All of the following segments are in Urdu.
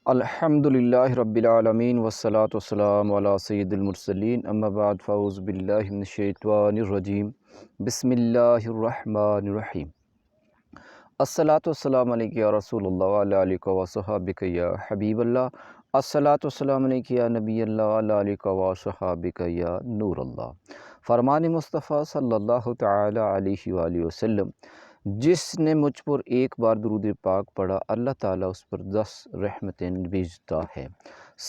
الحمدللہ رب العالمین والصلاة والسلام علی سید المرسلین اما بعد فاعوذ باللہ من الشیطان الرجیم بسم اللہ الرحمن الرحیم الصلاة والسلام علیکہ یا رسول اللہ وعلی آلہ وصحابہ یا حبیب اللہ الصلاة والسلام علیکہ یا نبی اللہ وعلی آلہ وصحابہ یا نور اللہ۔ فرمان مصطفیٰ صلی اللہ تعالی علیہ وآلہ وسلم، جس نے مجھ پر ایک بار درود پاک پڑھا اللہ تعالیٰ اس پر 10 رحمتیں بھیجتا ہے۔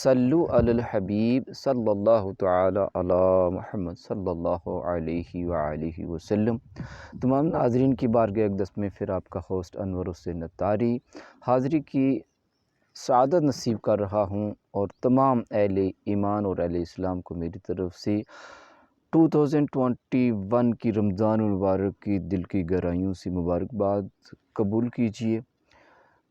صلو علی الحبیب صلی اللہ تعالی علی محمد صلی اللہ علیہ وآلہ وسلم۔ تمام ناظرین کی بارگاہ اقدس میں پھر آپ کا ہوسٹ انور حسین اتاری حاضری کی سعادت نصیب کر رہا ہوں، اور تمام اہل ایمان اور اہل اسلام کو میری طرف سے 2021 کی رمضان المبارک کی دل کی گہرائیوں سے مبارکباد قبول کیجیے۔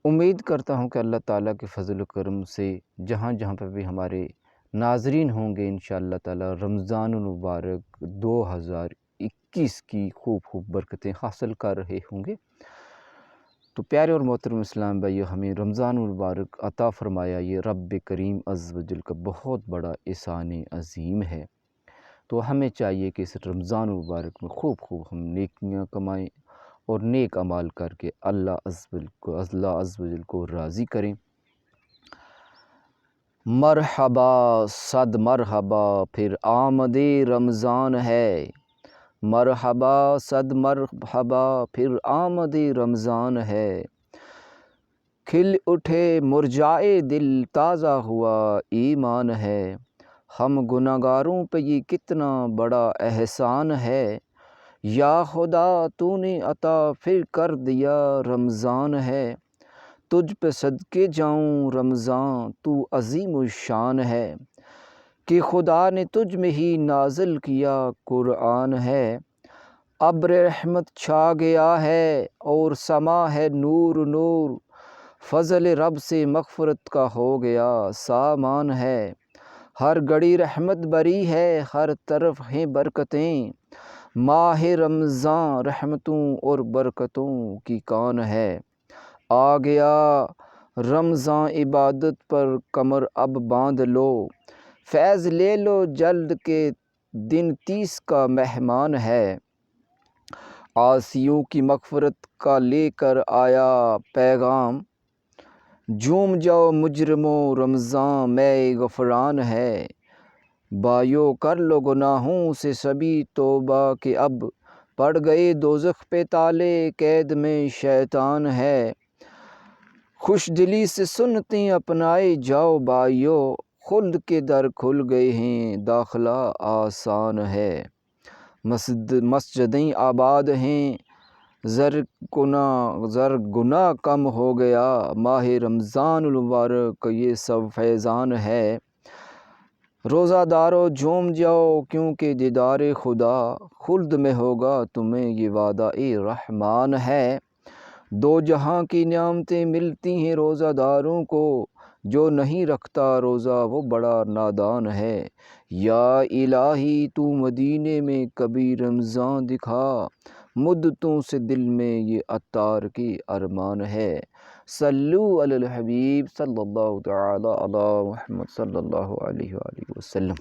امید کرتا ہوں کہ اللہ تعالیٰ کے فضل و کرم سے جہاں جہاں پہ بھی ہمارے ناظرین ہوں گے انشاءاللہ تعالیٰ رمضان المبارک 2021 کی خوب برکتیں حاصل کر رہے ہوں گے۔ تو پیارے اور محترم اسلام بھائیو، ہمیں رمضان المبارک عطا فرمایا، یہ رب کریم عز و جل کا بہت بڑا احسان عظیم ہے۔ تو ہمیں چاہیے کہ اس رمضان المبارک میں خوب ہم نیکیاں کمائیں اور نیک اعمال کر کے اللہ عز و جل کو راضی کریں۔ مرحبا صد مرحبا پھر آمد رمضان ہے، مرحبا صد مرحبا پھر آمد رمضان ہے، کھل اٹھے مرجائے دل تازہ ہوا ایمان ہے، ہم گناہگاروں پہ یہ کتنا بڑا احسان ہے، یا خدا تو نے عطا پھر کر دیا رمضان ہے، تجھ پہ صدقے جاؤں رمضان تو عظیم الشان ہے، کہ خدا نے تجھ میں ہی نازل کیا قرآن ہے، ابر رحمت چھا گیا ہے اور سما ہے نور نور، فضل رب سے مغفرت کا ہو گیا سامان ہے، ہر گھڑی رحمت بری ہے ہر طرف ہیں برکتیں، ماہ رمضان رحمتوں اور برکتوں کی کان ہے، آ گیا رمضان عبادت پر کمر اب باندھ لو، فیض لے لو جلد کے دن 30 کا مہمان ہے، عاصیوں کی مغفرت کا لے کر آیا پیغام، جھوم جاؤ مجرموں رمضان میں غفران ہے، بھائیو کر لو گناہوں سے سبھی توبہ کہ اب پڑ گئے دوزخ پہ تالے قید میں شیطان ہے، خوش دلی سے سنتیں اپنائے جاؤ بھائیو، خلد کے در کھل گئے ہیں داخلہ آسان ہے، مسجدیں آباد ہیں زر گناہ کم ہو گیا، ماہ رمضان المبارک کا یہ سب فیضان ہے، روزہ دارو جھوم جاؤ کیونکہ دیدار خدا خلد میں ہوگا تمہیں یہ وعدہ رحمان ہے، دو جہاں کی نعمتیں ملتی ہیں روزہ داروں کو، جو نہیں رکھتا روزہ وہ بڑا نادان ہے، یا الہی تو مدینے میں کبھی رمضان دکھا، مدتوں سے دل میں یہ عطار کی ارمان ہے، صلو علی الحبیب صلی اللہ تعالی علی محمد صلی اللہ علیہ وآلہ وسلم۔